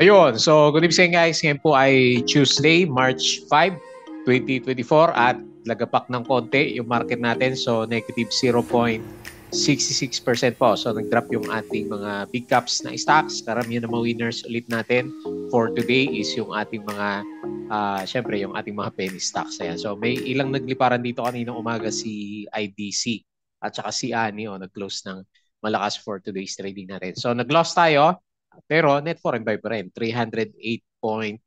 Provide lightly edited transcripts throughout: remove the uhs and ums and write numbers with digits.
Ayun, so good evening guys. Ngayon po ay Tuesday, March 5, 2024 at lagapak ng konti yung market natin. So negative 0.66% po. So nag-drop yung ating mga big caps na stocks. Karamihan ng mga winners ulit natin for today is yung ating mga syempre yung ating mga penny stocks. Ayan. So may ilang nagliparan dito kaninang umaga si IDC at saka si ANI nag-close ng malakas for today's trading natin. So nag-loss tayo. Pero net foreign buy pa rin, 308.89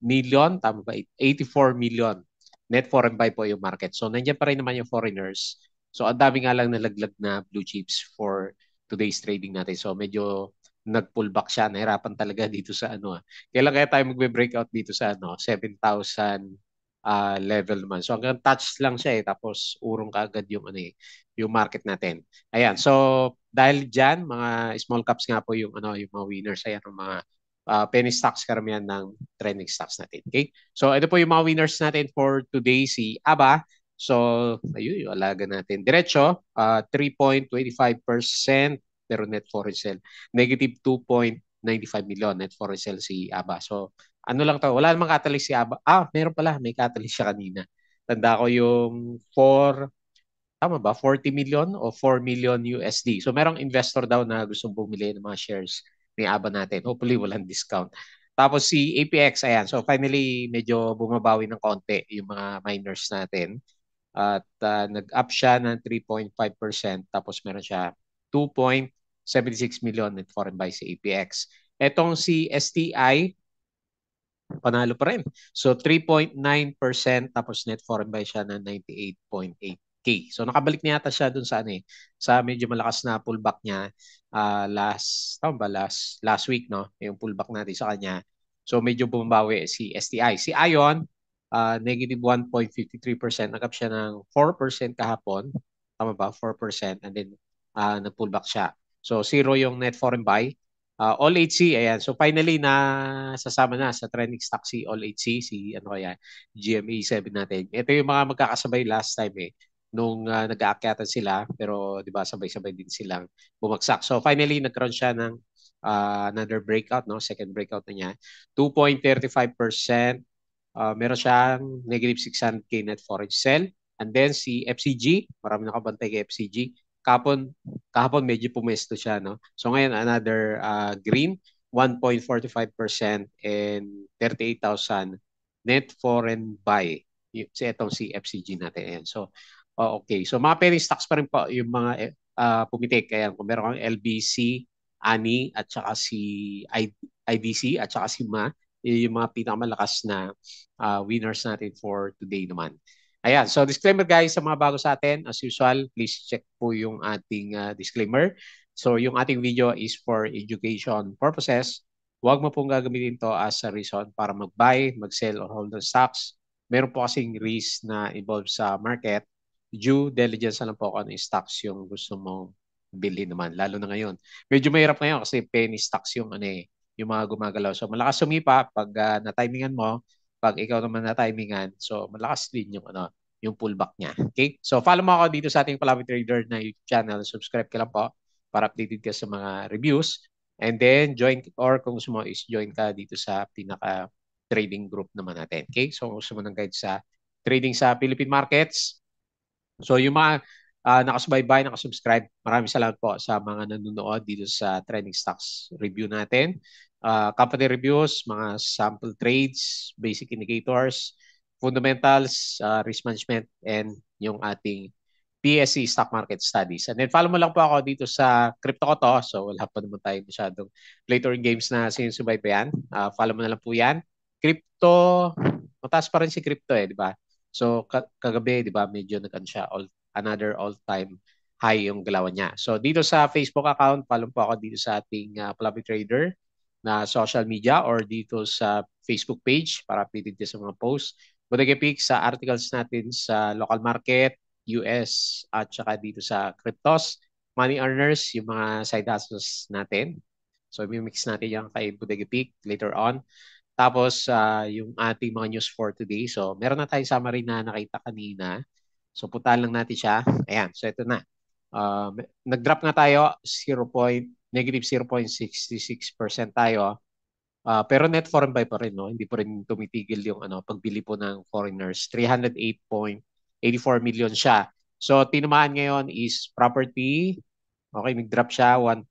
million, tama ba? 84 million net foreign buy po yung market. So nandiyan pa rin naman yung foreigners. So ang dami nga lang nalaglag na blue chips for today's trading natin. So medyo nag-pullback siya. Nahirapan talaga dito sa ano. Kailan kaya tayo magbe-breakout dito sa 7,000 level naman. So hanggang touch lang siya tapos urong kaagad yung market natin. Ayan. So dahil diyan mga small caps nga po yung mga winners ayan ng mga penny stocks karamihan ng trending stocks natin. Okay? So ito po yung mga winners natin for today si ABA. So ayun yung alaga natin. Diretso 3.25% pero net foreign sale. Negative 2.95 million net foreign sale si ABA. So ano lang to, wala namang catalyst si ABA. Meron pala, may catalyst siya kanina. Tanda ko yung 4 tama ba? 40 million o 4 million USD. So merong investor daw na gustong bumili ng mga shares ni ABA natin. Hopefully walang discount. Tapos si APX, ayan. So finally, medyo bumabawi ng konti yung mga miners natin. At nag-up siya ng 3.5%. Tapos meron siya 2.76 million net foreign buy si APX. Etong si STI, panalo pa rin. So 3.9% tapos net foreign buy siya ng 98.8K. So nakabalik niya yata siya dun sa sa medyo malakas na pullback niya last week no, yung pullback natin sa kanya. So medyo bumabawi si STI. Si Ion negative 1.53%, nag-up siya ng 4% kahapon. Tama ba? 4% and then nag-pullback siya. So zero yung net foreign buy. All 8C, ayan. So finally na sasama na sa trending stock si All 8C, si ano kaya, GMA 7 natin. Ito yung mga magkakasabay last time nung nag-aakyatan sila, pero 'di ba sabay-sabay din silang bumagsak. So finally nagkaroon siya ng another breakout, no? Second breakout na niya. 2.35%, meron siyang negative 600K net foreign sell. And then si FCG, marami nakabantay kay FCG. Kahapon medyo pumesto siya, no? So ngayon another green 1.45% and 38,000 net foreign buy. Itong si FCG natin. Ayan. So okay. So mga penny stocks pa rin po yung mga pumitik. Kaya kung meron kang LBC, ANI at saka si IDC at saka si MA, yung mga pinakamalakas na winners natin for today naman. Ayan, so disclaimer guys sa mga bago sa atin, as usual, please check po yung ating disclaimer. So yung ating video is for education purposes. Huwag mo pong gagamitin to as a reason para mag-buy, mag-sell, or hold on stocks. Meron po kasing risk na involved sa market. Due diligence na lang po kung ano yung stocks yung gusto mong bilhin naman, lalo na ngayon. Medyo mahirap ngayon kasi penny stocks yung mga gumagalaw. So malakas sumipa pag na-timingan mo, pag ikaw naman na-timingan, so malakas din yung pullback niya. Okay? So follow mo ako dito sa ating Palawi Trader na YouTube channel. Subscribe ka lang po para updated ka sa mga reviews. And then join or kung gusto mo is join ka dito sa pinaka trading group naman natin. Okay? So kung gusto mo ng guide sa trading sa Philippine markets. So yung mga nakasubaybay, nakasubscribe, maraming salamat po sa mga nanonood dito sa trending stocks review natin. Company reviews, mga sample trades, basic indicators, fundamentals, risk management, and yung ating PSE stock market studies. And then follow mo lang po ako dito sa crypto ko to. So wala pa naman tayo masyadong play to earn games na sinusubaybayan. Follow mo na lang po yan. Crypto, mataas pa rin si crypto di ba? So kagabi, di ba, medyo nag siya another all-time high yung galawan niya. So dito sa Facebook account, follow po ako dito sa ating Palabi Trader na social media or dito sa Facebook page para updated ka sa mga posts. Bodega Peak sa articles natin sa local market, US at saka dito sa cryptos, money earners, yung mga side hustles natin. So, i-mix natin yan kay Bodega Peak later on. Tapos, yung ating mga news for today. So, meron na tayong summary na nakita kanina. So, puntahan lang natin siya. Ayan. So, ito na. Nag-drop na tayo 0. negative 0.66% tayo. Pero net foreign buy pa rin, no? Hindi pa rin tumitigil yung pagbili po ng foreigners. 308.84 million siya. So, tinamaan ngayon is property. Okay, nag-drop siya 1%.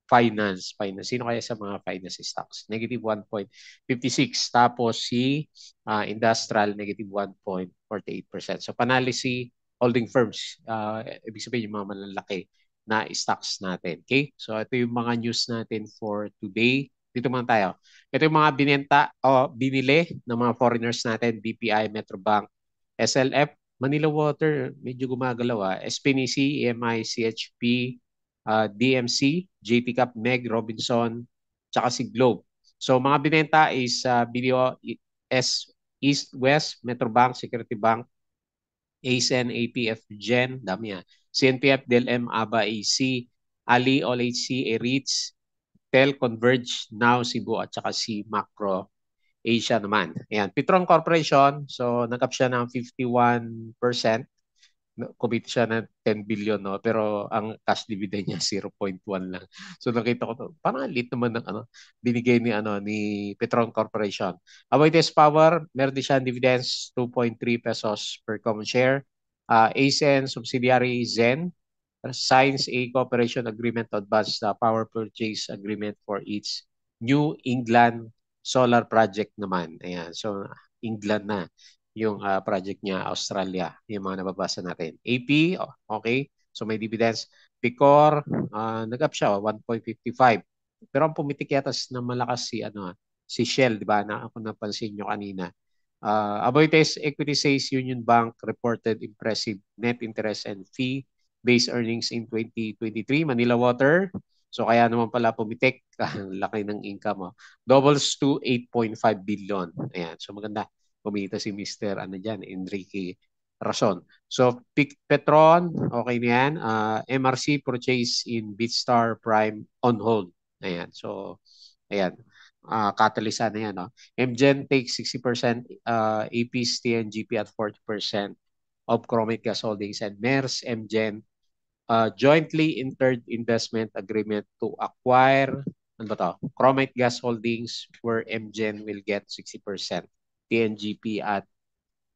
Finance. Sino kaya sa mga finance stocks? Negative 1.56. Tapos industrial, negative 1.48%. So, panalo si holding firms. Ibig sabihin yung mga malalaki na stocks natin. Okay? So, ito yung mga news natin for today. Dito muna tayo. Ito yung mga binenta o binili ng mga foreigners natin, BPI, Metrobank, SLF, Manila Water, medyo gumagalaw. SPNC, EMI, CHP, DMC, JP Cap, Meg, Robinson, tsaka si Globe. So mga binenta is BDO, East West, Metrobank, Security Bank, ASN, APF, Gen, dami yan. CNPF, DLM, ABA, AC, Ali, OLHC, Eritz, Tel, Converge, Now, Cebu, at saka si Macro Asia naman. Ayan. Petron Corporation, so nagkap siya ng 51%. Kumita siya ng 10 billion, no? Pero ang cash dividend niya 0.1 lang. So nakita ko to, parang lit naman ng binigay ni Petron Corporation. Aboitiz Power, meron din siya dividends 2.3 pesos per common share. ASEN subsidiary Zen signs a cooperation agreement to advance the power purchase agreement for its New England solar project naman. Ayan. So England na yung project niya, Australia, yung mga nababasa natin. AP, okay. So may dividends. Picor, nag-up siya, 1.55. Pero ang pumitik yata na malakas si Shell, di ba? Na ako napansin nyo kanina. Aboitiz Equity says Union Bank reported impressive net interest and fee-based earnings in 2023. Manila Water, so kaya naman pala pumitik. Ang laki ng income. Doubles to 8.5 billion. Ayan, so maganda kumita si Mr. Enrique Rason. So, Petron, okay na yan. MRC purchase in BitStar Prime on hold. Ayan. So, ayan. Catalyst na yan. No? MGen takes 60%, APs, TNGP at 40% of Chromate Gas Holdings and MERS, MGen jointly entered investment agreement to acquire Chromate Gas Holdings where MGen will get 60%. TNGP at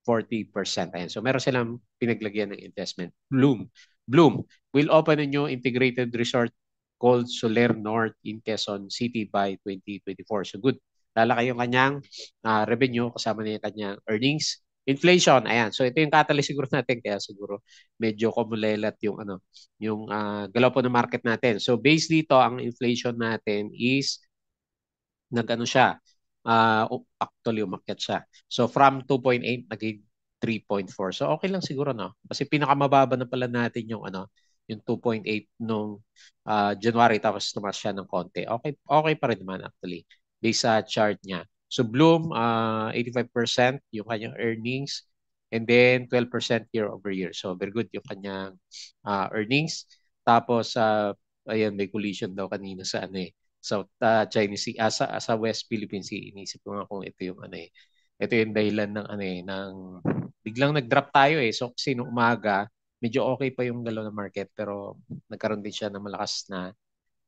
40%. Ayan. So meron silang pinaglagyan ng investment. Bloom will open a new integrated resort called Soler North in Quezon City by 2024. So good. Lalaki yung kanyang revenue kasama niya yung kanyang earnings. Inflation, ayan. So ito yung catalyst siguro natin kaya siguro medyo kumulelat yung yung galaw po ng market natin. So based dito ang inflation natin is nag-ano siya, actually umakyat siya. So from 2.8 naging 3.4. So okay lang siguro, no? Kasi pinakamababa na pala natin yung yung 2.8 nung January tapos tumaas siya ng konti. Okay pa rin naman actually based sa chart niya. So Bloom 85% yung kanyang earnings and then 12% year over year. So very good yung kanyang earnings. Tapos ayan may collision daw kanina sa South Chinese Sea, sa West Philippine Sea. Inisip ko nga kung ito yung ito yung dahilan ng ng biglang nag-drop tayo So kasi nung umaga, medyo okay pa yung galaw ng market pero nagkaroon din siya ng malakas na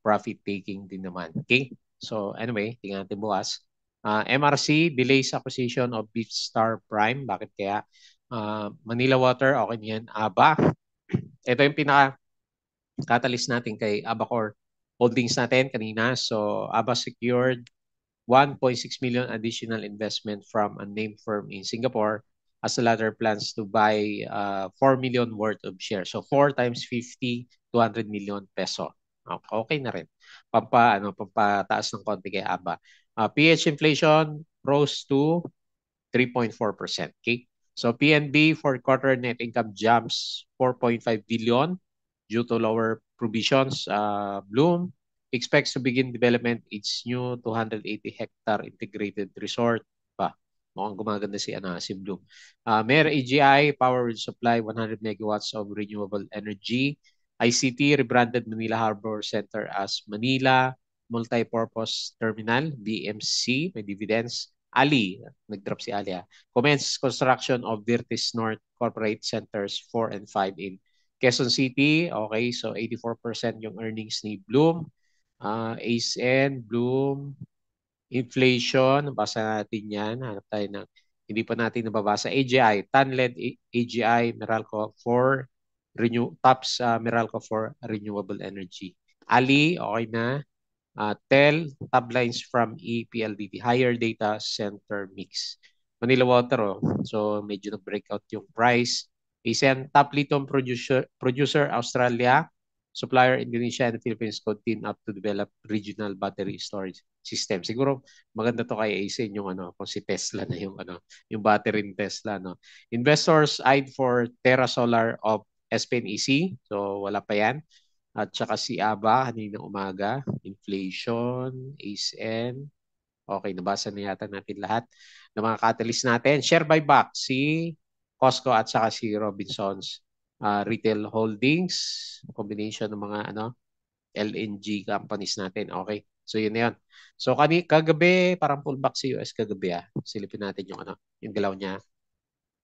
profit taking din naman. Okay? So anyway, tingnan natin bukas. MRC delays acquisition of Beachstar Prime. Bakit kaya? Manila Water, okay niyan. ABA. Ito yung pinaka catalyst natin kay Abacor Holdings natin kanina. So ABA secured 1.6 million additional investment from a named firm in Singapore as the latter plans to buy 4 million worth of shares. So 4 times 50, 200 million peso. Okay na rin. Pampataas ng konti kay ABA. PH inflation rose to 3.4%. Okay? So PNB for quarter net income jumps 4.5 billion due to lower provisions. Bloom expects to begin development its new 280-hectare integrated resort. Mukhang gumaganda si Bloom. Mer AGI, power will supply 100 megawatts of renewable energy. ICT rebranded Manila Harbor Center as Manila Multipurpose Terminal, BMC, may dividends. Ali, nag-drop si Ali. Commence construction of Virtus North Corporate Centers 4 and 5 in Quezon City. Okay, so 84% yung earnings ni Bloom. ACEN, Bloom, inflation, basa natin yan. Hanap tayo ng, hindi pa natin nababasa. AGI, Tanled, AGI, Meralco for TOPS, Meralco for renewable energy. Ali, okay na. TEL, tab lines from EPLDT, higher data center mix. Manila Water, oh. So medyo nag-breakout yung price. ASEAN, top lithium producer Australia, supplier Indonesia and Philippines continue up to develop regional battery storage system. Siguro maganda to kay ASEAN yung ano, kung si Tesla na yung ano, yung battery ni Tesla, no. Investors eyed for Terra Solar of SPNEC. So wala pa yan. At saka si ABA kaninang umaga, inflation, ASN. Okay, nabasa na yata natin lahat ng mga catalyst natin. Share buyback, si Costco at saka si Robinsons Retail Holdings, combination ng mga ano LNG companies natin. Okay, so yun na yun. So kagabi, parang pullback si US kagabi. Silipin natin yung ano, yung galaw niya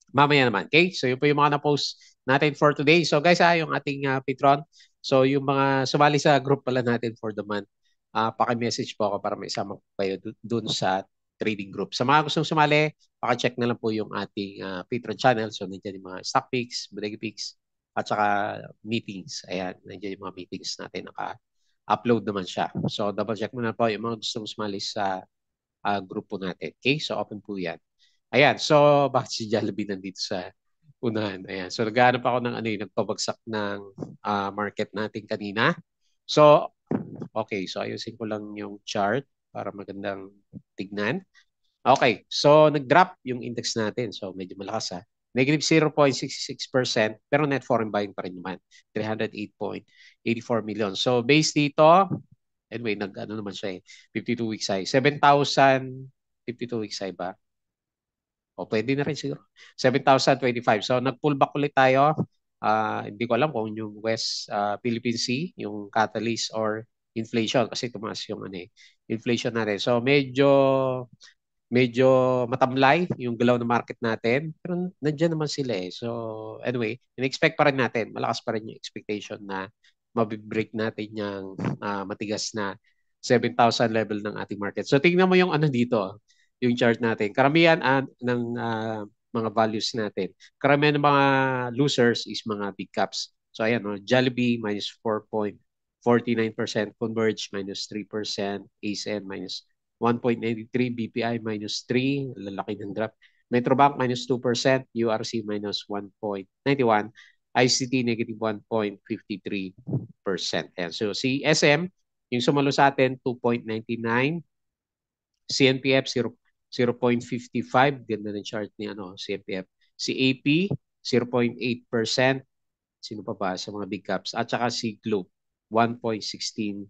mamaya naman. Okay? So, yun po yung mga na-post natin for today. So, guys, yung ating Patreon. So, yung mga sumali sa group pala natin for the month, paki-message po ako para may isama po kayo dun sa trading group. Sa mga gustong sumali, paki-check na lang po yung ating Patreon channel. So, nandiyan yung mga stock picks, bodega picks, at saka meetings. Ayan, nandiyan yung mga meetings natin. Naka-upload naman siya. So, double check mo na po yung mga gustong sumali sa grupo natin. Okay? So, open po yan. Ayan, so bakit si Jollibee nandito sa unahan? Ayan, so naghahanap ako ng ano nagpabagsak ng market natin kanina. So, okay, so ayusin ko lang yung chart para magandang tignan. Okay, so nag-drop yung index natin. So medyo malakas Negative 0.66% pero net foreign buying pa rin naman. 308.84 million. So based dito, anyway, nag-ano naman siya 52 weeks high. 7,000, 52 weeks high ba? O pwede na rin siguro. 7,025. So nag-pullback ulit tayo. Hindi ko alam kung yung West Philippine Sea, yung catalyst or inflation kasi tumaas yung ano inflation natin. So medyo matamlay yung galaw ng market natin. Pero nandiyan naman sila So anyway, in-expect pa rin natin. Malakas pa rin yung expectation na mabibreak natin yung matigas na 7,000 level ng ating market. So tingnan mo yung ano dito, yung chart natin. Karamihan ng mga values natin. Karamihan ng mga losers is mga big caps. So ayan, Jollibee minus 4.49%, Converge minus 3%, ASN minus 1.93, BPI minus 3, lalaki ng drop. Metrobank minus 2%, URC minus 1.91, ICT negative 1.53%. Ayan. So si SM, yung sumalo sa atin, 2.99, CNPF 0.55, ganda ng chart ni CNPF. Si AP 0.8%, sino pa ba sa mga big caps? At saka si Globe 1.16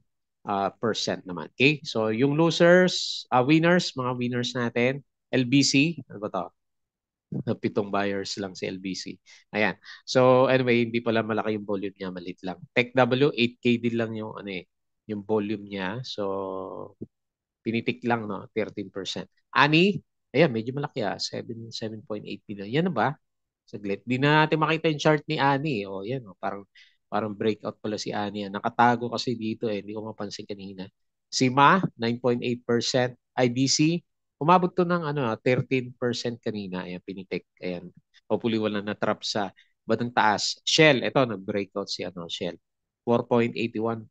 percent naman. Okay? So yung losers, winners, mga winners natin, LBC, ano ba to? Pitong buyers lang si LBC. Ayan. So anyway, hindi pala malaki yung volume niya, maliit lang. TechW 8K din lang yung yung volume niya. So pinitik lang 13%. Ani, ayan, medyo malaki 7.8 billion. Yan na ba? Saglit. Di na natin makita yung chart ni Ani. O yan, parang breakout pala si Ani. Nakatago kasi dito Hindi ko mapansin kanina. Si Ma, 9.8%. IBC, umabot to ng 13% kanina. Ayan, pinitik. Ayan. Hopefully wala na trap sa batang taas. Shell, ito, nag-breakout si Shell. 4.81%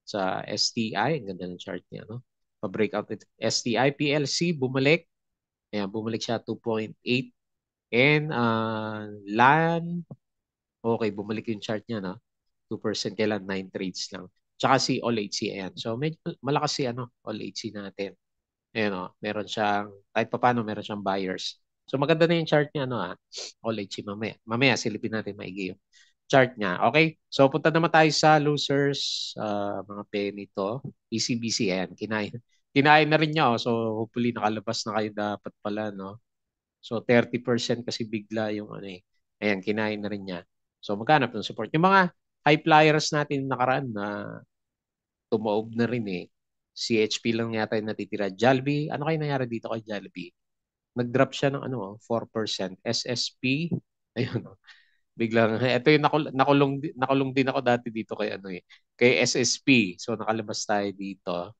sa STI. Ang ganda ng chart niya, Pa-breakout STI. PLC, bumalik. Ayan, bumalik siya 2.8. And LAN, okay, bumalik yung chart niya, 2% kailan, 9 trades lang. Tsaka si All HC, ayan. So, medyo malakas si All HC natin. Ayan, meron siyang, kahit pa paano, meron siyang buyers. So, maganda na yung chart niya, All HC mamaya. Mamaya, silipin natin maigi yung chart niya. Okay? So, punta naman tayo sa losers, mga penny to. ECBC, ayan, kinain na rin niya, So, hopefully, nakalabas na kayo dapat pala, So 30% kasi bigla yung Ayan, kinain na rin niya. So maghanap ng support. Yung mga high flyers natin nakaraan na tumaob na rin CHP lang yata yung natitira. Jollibee, ano kayo nangyari dito kay Jollibee? Nag-drop siya ng 4%. SSP, ayun Biglang, ito yung nakulong din ako dati dito kay ano eh, kay SSP. So nakalabas tayo dito.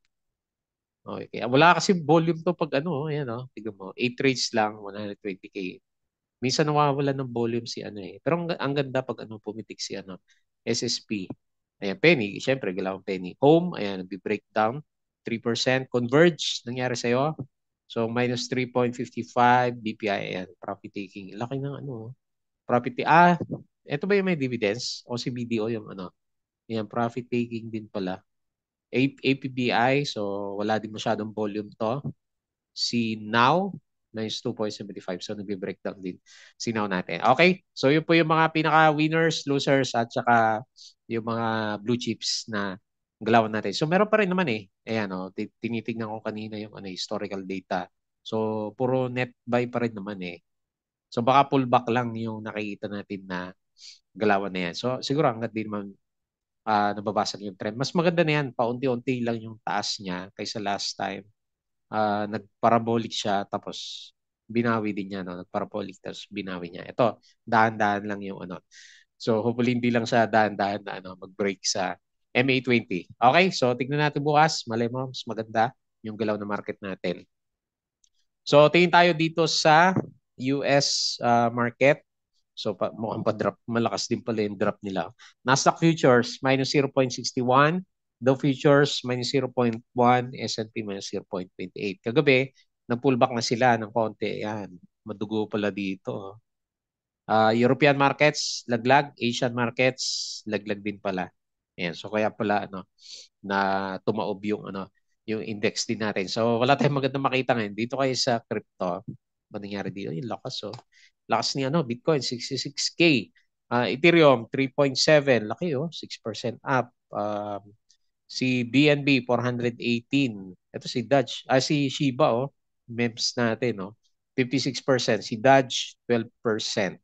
Okay. Wala kasi volume to pag ano, ayan oh, tignan mo, 8 trades lang, 120K. Minsan nawawalan ng volume si ano eh. Pero ang ganda pag ano pumitik si ano, SSP. Ayan, Penny, syempre galawang Penny. Home, ayan, nagbi-breakdown, 3%. Converge, nangyari sa'yo. So, minus 3.55 BPI, ayan, profit taking. Laki ng ano, profit, ito ba yung may dividends? O si BDO yung ano, ayan, profit taking din pala. APBI, so wala din masyadong volume to. Si Now, minus 2.75. So, nagbe-breakdown din si Now natin. Okay? So, yun po yung mga pinaka-winners, losers, at saka yung mga blue chips na galawan natin. So, meron pa rin naman eh. Ayan, oh, tinitignan ko kanina yung ano, historical data. So, puro net buy pa rin naman eh. So, baka pullback lang yung nakikita natin na galawan na yan. So, siguro hanggat di naman nababasag yung trend. Mas maganda na yan. Paunti-unti lang yung taas niya kaysa last time nagparabolic siya tapos binawi din niya no nagparabolic tapos binawi niya ito dahan-dahan lang yung ano so hopefully hindi lang siya dahan-dahan na ano mag-break sa MA20 okay so tignan natin bukas malay mo mas maganda yung galaw na market natin so tingin tayo dito sa US market so mukhang pa-drop malakas din pala yung drop nila Nasdaq futures minus 0.61 Dow Futures minus 0.1, S&P minus 0.28. Kagabi, nag-pullback na sila ng konti. Yan, madugo pala dito. European markets, laglag. Asian markets, laglag din pala. Ayan, so kaya pala ano, na tumaob yung ano, yung index din natin. So wala tayong magandang makita ngayon. Dito kayo sa crypto, ba nangyari dito? Yung lakas oh. Lakas ni ano, Bitcoin 66K. Ethereum 3.7, laki oh, 6% up. Si BNB 418. Ito si Dodge, si Shiba oh, MEMS natin oh. 56%, si Dodge 12%.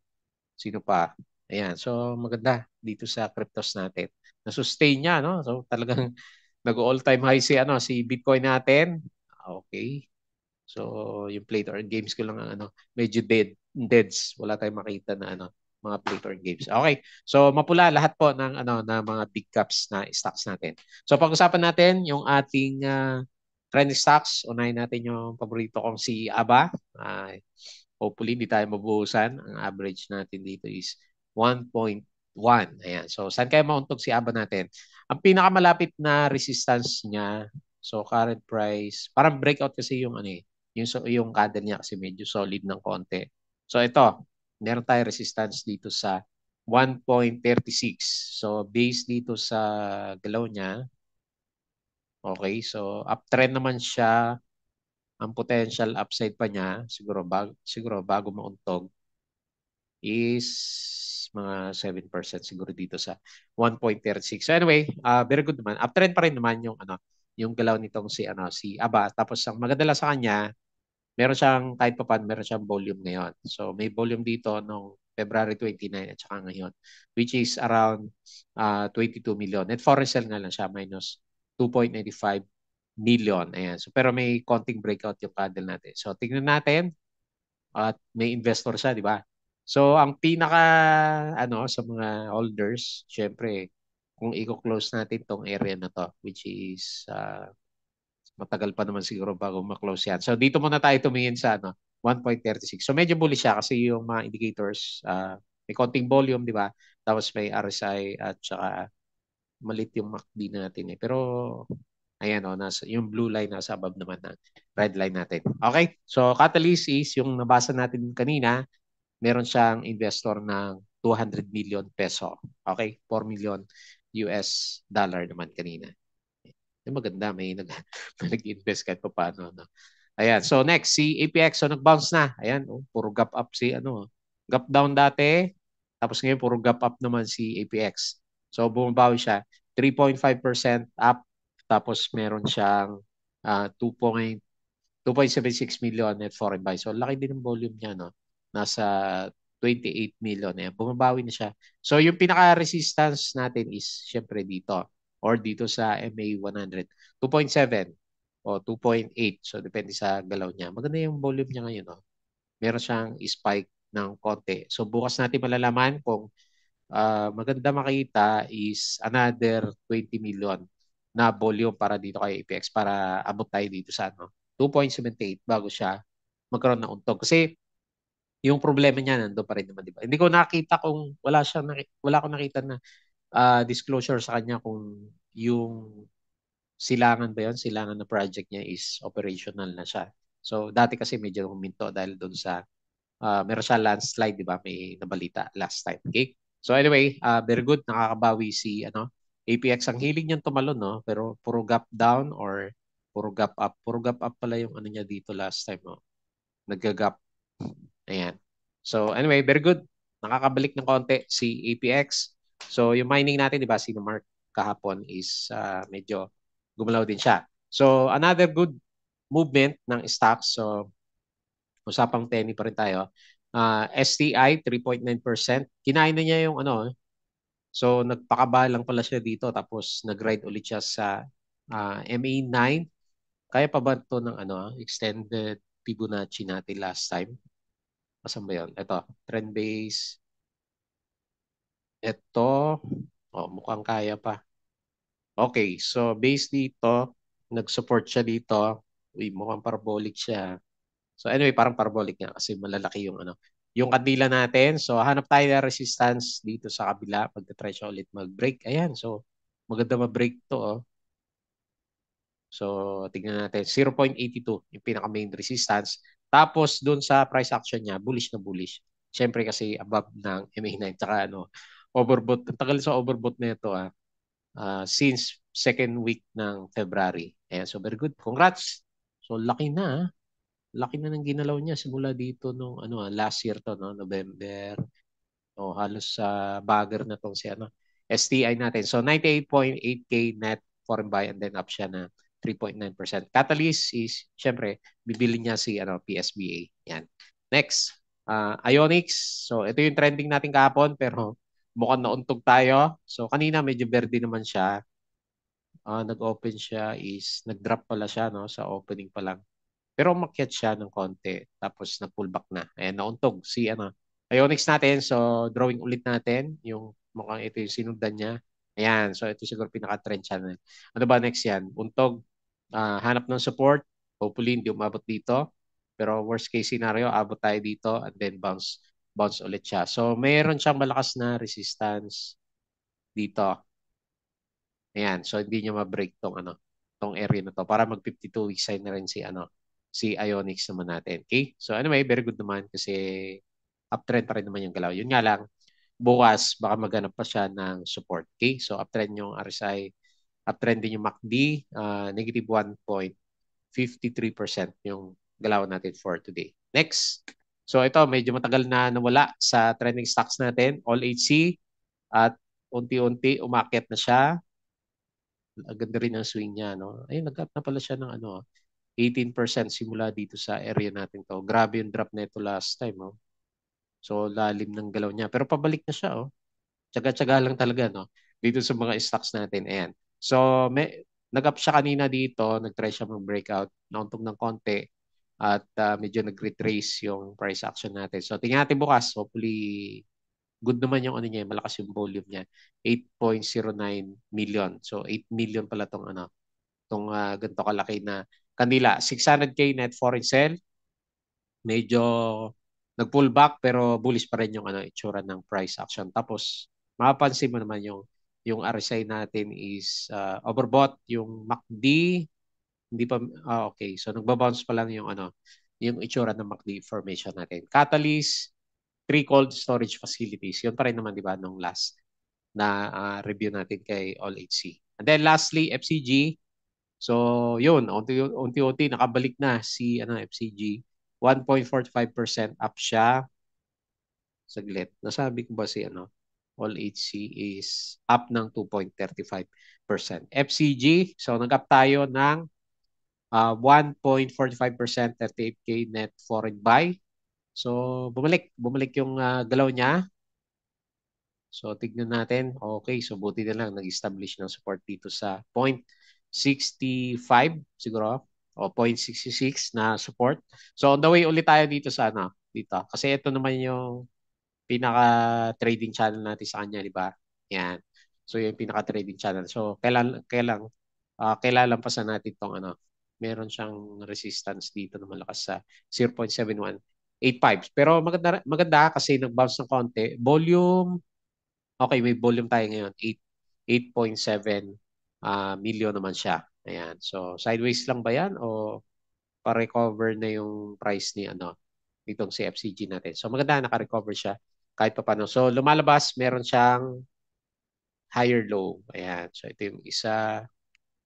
Sino pa? Ayan, so maganda dito sa cryptos natin. Na-sustain niya no. So talagang nag-all-time high si ano si Bitcoin natin. Okay. So yung play to earn games ko lang ano, medyo deads. Wala tayong makita na ano mga play to earn games. Okay. So mapula lahat po ng ano na mga big caps na stocks natin. So pag-usapan natin yung ating trend stocks. Unahin natin yung paborito kong si ABA. Hopefully, hindi tayo mabuhusan. Ang average natin dito is 1.1. Ayan. So, saan kaya mauntog si ABA natin? Ang pinakamalapit na resistance niya, so current price, parang breakout kasi yung ano eh, yung candle niya kasi medyo solid ng konti. So, ito, meron tayo resistance dito sa 1.36. So, based dito sa galaw niya, okay, so uptrend naman siya. Ang potential upside pa niya, siguro bago mauntog, is mga 7% siguro dito sa 1.36. So anyway, very good naman. Uptrend pa rin naman yung ano, yung galaw nitong si Aba. Tapos ang maganda lang sa kanya, meron siyang kahit pa paano meron siyang volume ngayon. So may volume dito nung February 29 at saka ngayon, which is around 22 million. Net foreign sale nga lang siya minus 2.95 million. Ayan. So pero may konting breakout yung candle natin. So tingnan natin at may investor siya, di ba? So ang pinaka ano sa mga holders, syempre kung i-close natin tong area na to which is matagal pa naman siguro bago ma-close yan. So dito muna tayo tumingin sa ano 1.36. So medyo bullish siya kasi yung mga indicators may konting volume, di ba? Tapos may RSI at saka malit yung MACD natin eh. Pero ayan o, yung blue line nasa above naman ng red line natin. Okay? So catalyst is yung nabasa natin kanina, meron siyang investor ng 200 million peso. Okay? 4 million US dollar naman kanina. Maganda, may nag-invest kahit pa paano. No? Ayan. So next, si APX. So nag-bounce na. Ayan. Oh, puro gap up si ano. Gap down dati. Tapos ngayon, puro gap up naman si APX. So bumabawi siya. 3.5% up. Tapos meron siyang 2.76 million net foreign buy. So laki din ng volume niya. No? Nasa 28 million. Ayan. Bumabawi na siya. So yung pinaka-resistance natin is syempre dito or dito sa MA100. 2.7 o 2.8. So, depende sa galaw niya. Maganda yung volume niya ngayon. No? Meron siyang spike ng konti. So, bukas natin malalaman kung maganda makita is another 20 million na volume para dito kay APX para abot tayo dito sa 2.78 bago siya magkaroon ng untog. Kasi yung problema niya nandoon pa rin naman, di ba? Hindi ko nakita kung wala akong nakita na disclosure sa kanya kung yung silangan ba yun? Silangan na project niya is operational na siya. So, dati kasi medyo huminto dahil doon sa meron siya landslide, di ba? May nabalita last time. Okay? So anyway, very good. Nakakabawi si APX. Ang hilig niyan tumalon, no? Pero puro gap down or puro gap up. Puro gap up pala yung ano niya dito last time, no? Nagga-gap. Ayan. So anyway, very good. Nakakabalik ng konti si APX. So yung mining natin, di ba, si Mark kahapon is medyo gumalaw din siya. So another good movement ng stocks. So usapang penny pa rin tayo. STI 3.9%. Kinain na niya yung so nagpakaba lang pala siya dito tapos nag-ride ulit siya sa MA9. Kaya pa ba ito ng extended Fibonacci natin last time? Asan ba yun? Ito, trend base. Ito, mukhang kaya pa. Okay, so base dito, nag-support siya dito. Uy, mukhang parabolic siya. So anyway, parang parabolic nga kasi malalaki yung yung kandila natin. So hanap tayo ng resistance dito sa kabila. Pagka-try siya ulit mag-break. Ayan, so maganda ma-break to. So tignan natin. 0.82 yung pinaka-main resistance. Tapos doon sa price action niya, bullish na bullish. Siyempre kasi above ng MA9. Tsaka overbought. Ang tagal sa overbought na ito since second week ng February. Ayan, so very good. Congrats. So laki na laki na ng ginalaw niya simula dito nung last year to no November. Halos sa bagger na tong si STI natin. So 98.8K net foreign buy and then up siya na 3.9%. Catalyst is syempre bibili niya si PSBA. Yan. Next, Ionix. So ito yung trending natin kahapon pero mukhang nauntog tayo. So kanina medyo verde naman siya. Nag-open siya is nag-drop pala siya no sa opening pa lang. Pero umakyat siya ng konti tapos nag-pullback na. Ayan, nauntog si Ionix natin. So, drawing ulit natin yung mukhang ito yung sinundan niya. Ayan, so ito siguro pinaka-trend channel. Ano ba next yan? Untog, hanap ng support. Hopefully, hindi umabot dito. Pero worst case scenario, abot tayo dito and then bounce ulit siya. So, mayroon siyang malakas na resistance dito. Ayan, so hindi niya ma-break tong area na to para mag 52 week sign na rin si Ionix naman natin. Okay? So anyway, very good naman kasi uptrend pa rin naman yung galaw. Yun nga lang, bukas baka maghanap pa siya ng support. Okay? So uptrend yung RSI, uptrend din yung MACD, negative 1.53% yung galaw natin for today. Next. So ito, medyo matagal na nawala sa trending stocks natin, All HC, at unti-unti umakyat na siya. Ang ganda rin ang swing niya, no? Ayun, nag-up na pala siya ng 18% simula dito sa area natin to. Grabe yung drop nito last time, oh. So, lalim ng galaw niya. Pero pabalik na siya, oh. Tsaga-tsaga lang talaga, no? Dito sa mga stocks natin. Ayan. So, nag-up siya kanina dito. Nag-try siya mag-breakout. Nauntog ng konti. At medyo nag-retrace yung price action natin. So, tingnan natin bukas. Hopefully, good naman yung niya, malakas yung volume niya. 8.09 million. So 8 million pala tong ganito kalaki na kanila. 600K net foreign sell. Medyo nag-pull back pero bullish pa rin yung itsura ng price action. Tapos mapapansin mo naman yung RSI natin is overbought, yung MACD hindi pa okay. So nagba-bounce pa lang yung itsura ng MACD formation natin. Catalyst, 3 cold storage facilities. Yun pa rin naman, di ba, nung last na review natin kay All HC. And then lastly, FCG. So, yun, unti-unti nakabalik na si FCG. 1.45% up siya. Saglit. Nasabi ko ba si All HC is up ng 2.35%. FCG, so nag-up tayo ng 1.45%, 38K net foreign buy. So, bumalik yung galaw niya. So, tignan natin. Okay, so buti na lang nag-establish ng support dito sa 0.65 siguro o 0.66 na support. So, on the way ulit tayo dito sa dito. Kasi ito naman yung pinaka-trading channel natin sa kanya, di ba? Yan. So, yung pinaka-trading channel. So, kailampasan natin tong ano, meron siyang resistance dito na malakas sa 0.7185. Pero maganda, maganda kasi nag-bounce ng konti. Volume, okay, may volume tayo ngayon. 8.7 million naman siya. Ayan. So, sideways lang ba yan o pa-recover na yung price ni ano nitong si FCG natin. So maganda naka-recover siya kahit pa paano. So lumalabas, meron siyang higher low. Ayan. So ito yung isa,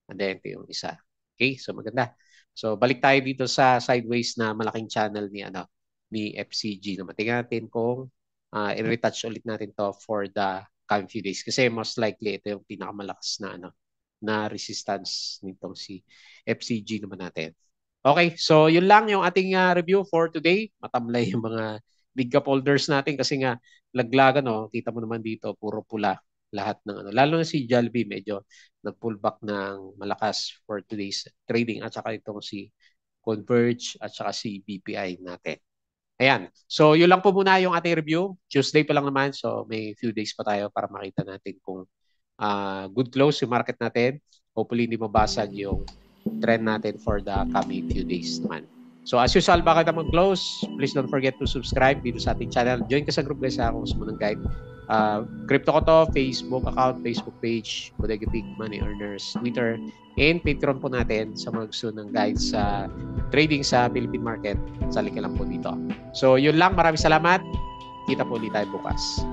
and then ito yung isa. Okay? So maganda. So balik tayo dito sa sideways na malaking channel ni ano ni FCG. No, tingnan natin kung i-retouch ulit natin to for the coming few days kasi most likely ito yung pinakamalakas na ano na resistance nitong si FCG naman natin. Okay, so yun lang yung ating review for today. Matamlay yung mga big cap holders natin kasi nga laglagan, no? Kita mo naman dito, puro pula lahat ng ano. Lalo na si Jollibee, medyo nag-pullback ng malakas for today's trading at saka itong si Converge at saka si BPI natin. Ayan. So, yun lang po muna yung ating review. Tuesday pa lang naman. So, may few days pa tayo para makita natin kung good close yung market natin. Hopefully, hindi mabasag yung trend natin for the coming few days naman. So as usual, baka kita mag-close, please don't forget to subscribe dito sa ating channel. Join ka sa group guys kung gusto mo ng guide. Crypto ko to, Facebook account, Facebook page, Bodega Pig, Money Earners, Twitter, and Patreon po natin sa mga gusto ng guide sa trading sa Philippine market. Sali ka lang po dito. So yun lang, maraming salamat. Kita po ulit tayo bukas.